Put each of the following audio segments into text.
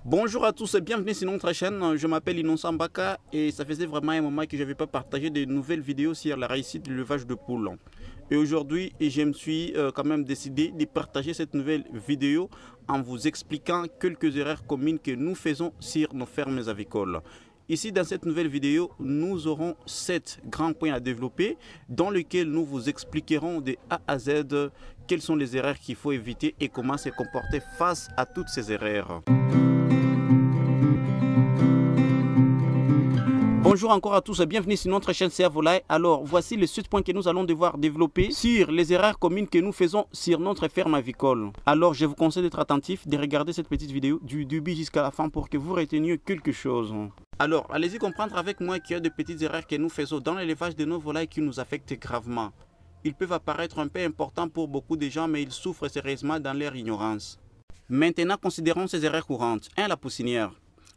Bonjour à tous et bienvenue sur notre chaîne, je m'appelle Innocent Mbaka et ça faisait vraiment un moment que je n'avais pas partagé de nouvelles vidéos sur la réussite du levage de poules. Et aujourd'hui, je me suis quand même décidé de partager cette nouvelle vidéo en vous expliquant quelques erreurs communes que nous faisons sur nos fermes avicoles. Ici, dans cette nouvelle vidéo, nous aurons 7 grands points à développer dans lesquels nous vous expliquerons de A à Z quelles sont les erreurs qu'il faut éviter et comment se comporter face à toutes ces erreurs. Bonjour encore à tous et bienvenue sur notre chaîne CA Volaille. Alors voici les 7 points que nous allons devoir développer sur les erreurs communes que nous faisons sur notre ferme avicole. Alors je vous conseille d'être attentif, de regarder cette petite vidéo du début jusqu'à la fin pour que vous reteniez quelque chose. Alors allez-y comprendre avec moi qu'il y a de petites erreurs que nous faisons dans l'élevage de nos volailles qui nous affectent gravement. Ils peuvent apparaître un peu importants pour beaucoup de gens mais ils souffrent sérieusement dans leur ignorance. Maintenant considérons ces erreurs courantes. 1. La poussinière.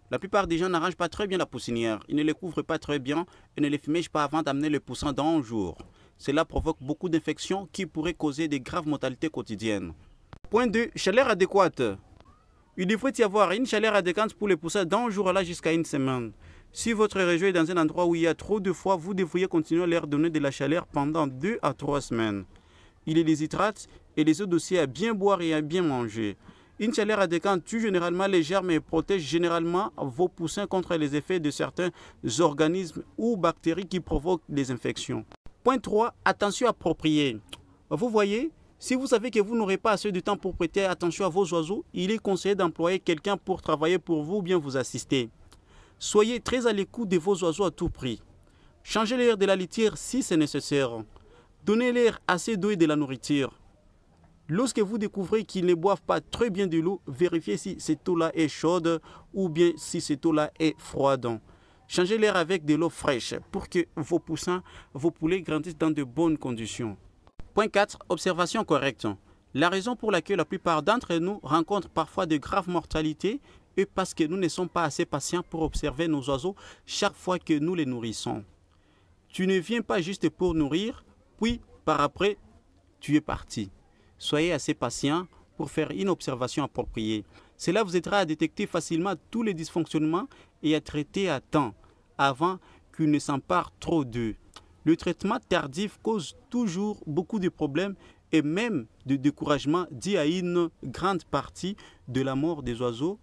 La plupart des gens n'arrangent pas très bien la poussinière, ils ne les couvrent pas très bien et ne les fumigent pas avant d'amener le poussant dans un jour. Cela provoque beaucoup d'infections qui pourraient causer de graves mortalités quotidiennes. Point 2. Chaleur adéquate. Il devrait y avoir une chaleur adéquate pour les poussins d'un jour là jusqu'à une semaine. Si votre région est dans un endroit où il y a trop de froid, vous devriez continuer à leur donner de la chaleur pendant 2 à 3 semaines. Il les hydrate et les aide aussi à bien boire et à bien manger. Une chaleur adéquate tue généralement les germes et protège généralement vos poussins contre les effets de certains organismes ou bactéries qui provoquent des infections. Point 3. Attention appropriée. Vous voyez, si vous savez que vous n'aurez pas assez de temps pour prêter attention à vos oiseaux, il est conseillé d'employer quelqu'un pour travailler pour vous ou bien vous assister. Soyez très à l'écoute de vos oiseaux à tout prix. Changez l'air de la litière si c'est nécessaire. Donnez-leur assez d'eau et de la nourriture. Lorsque vous découvrez qu'ils ne boivent pas très bien de l'eau, vérifiez si cette eau-là est chaude ou bien si cette eau-là est froide. Changez-leur avec de l'eau fraîche pour que vos poussins, vos poulets grandissent dans de bonnes conditions. Point 4. Observation correcte. La raison pour laquelle la plupart d'entre nous rencontrent parfois de graves mortalités est parce que nous ne sommes pas assez patients pour observer nos oiseaux chaque fois que nous les nourrissons. Tu ne viens pas juste pour nourrir, puis par après, tu es parti. Soyez assez patient pour faire une observation appropriée. Cela vous aidera à détecter facilement tous les dysfonctionnements et à traiter à temps, avant qu'ils ne s'emparent trop d'eux. Le traitement tardif cause toujours beaucoup de problèmes et même de découragement dû à une grande partie de la mort des oiseaux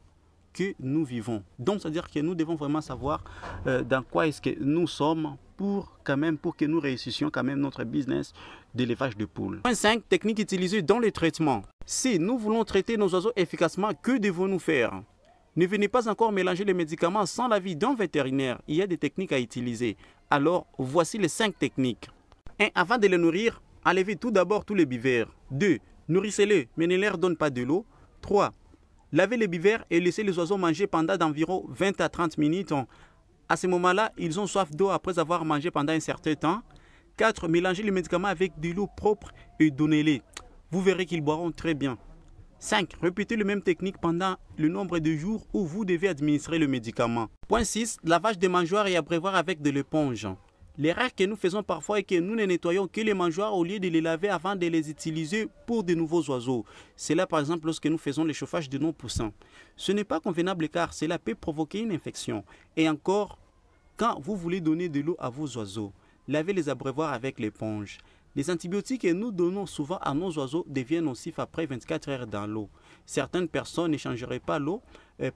que nous vivons. Donc, c'est-à-dire que nous devons vraiment savoir dans quoi est-ce que nous sommes pour que nous réussissions quand même notre business d'élevage de poules. Point 5. Technique utilisée dans le traitement. Si nous voulons traiter nos oiseaux efficacement, que devons-nous faire? Ne venez pas encore mélanger les médicaments sans l'avis d'un vétérinaire. Il y a des techniques à utiliser. Alors, voici les 5 techniques. 1. Avant de les nourrir, enlevez tout d'abord tous les bivères. 2. Nourrissez-les, mais ne leur donnez pas de l'eau. 3. Lavez les bivères et laissez les oiseaux manger pendant d'environ 20 à 30 minutes. À ce moment-là, ils ont soif d'eau après avoir mangé pendant un certain temps. 4. Mélangez les médicaments avec de l'eau propre et donnez-les. Vous verrez qu'ils boiront très bien. 5. Répétez la même technique pendant le nombre de jours où vous devez administrer le médicament. Point 6. Lavage des mangeoires et abreuvoirs avec de l'éponge. L'erreur que nous faisons parfois est que nous ne nettoyons que les mangeoires au lieu de les laver avant de les utiliser pour de nouveaux oiseaux. C'est là par exemple lorsque nous faisons le chauffage de nos poussins. Ce n'est pas convenable car cela peut provoquer une infection. Et encore, quand vous voulez donner de l'eau à vos oiseaux, lavez les abreuvoirs avec l'éponge. Les antibiotiques que nous donnons souvent à nos oiseaux deviennent nocifs après 24 heures dans l'eau. Certaines personnes ne changeraient pas l'eau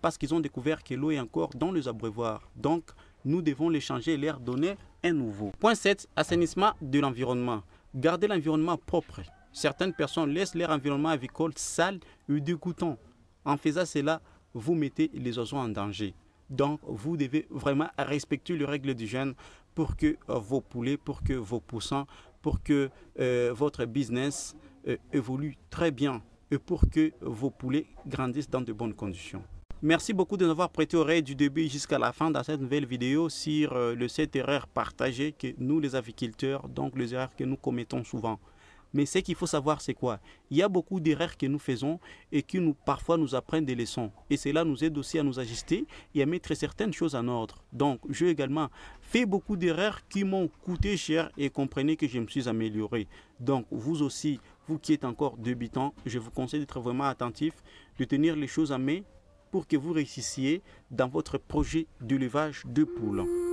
parce qu'ils ont découvert que l'eau est encore dans les abreuvoirs. Donc, nous devons les changer et leur donner un nouveau. Point 7. Assainissement de l'environnement. Gardez l'environnement propre. Certaines personnes laissent leur environnement avicole sale et dégoûtant. En faisant cela, vous mettez les oiseaux en danger. Donc, vous devez vraiment respecter les règles d'hygiène pour que vos poulets, pour que vos poussins, pour que votre business évolue très bien et pour que vos poulets grandissent dans de bonnes conditions. Merci beaucoup de nous avoir prêté oreille du début jusqu'à la fin dans cette nouvelle vidéo sur les 7 erreurs partagées que nous les aviculteurs, donc les erreurs que nous commettons souvent. Mais ce qu'il faut savoir, c'est quoi? Il y a beaucoup d'erreurs que nous faisons et qui parfois nous apprennent des leçons. Et cela nous aide aussi à nous ajuster et à mettre certaines choses en ordre. Donc, j'ai également fait beaucoup d'erreurs qui m'ont coûté cher et comprenez que je me suis amélioré. Donc, vous aussi, vous qui êtes encore débutant, je vous conseille d'être vraiment attentif, de tenir les choses à main pour que vous réussissiez dans votre projet d'élevage de poules.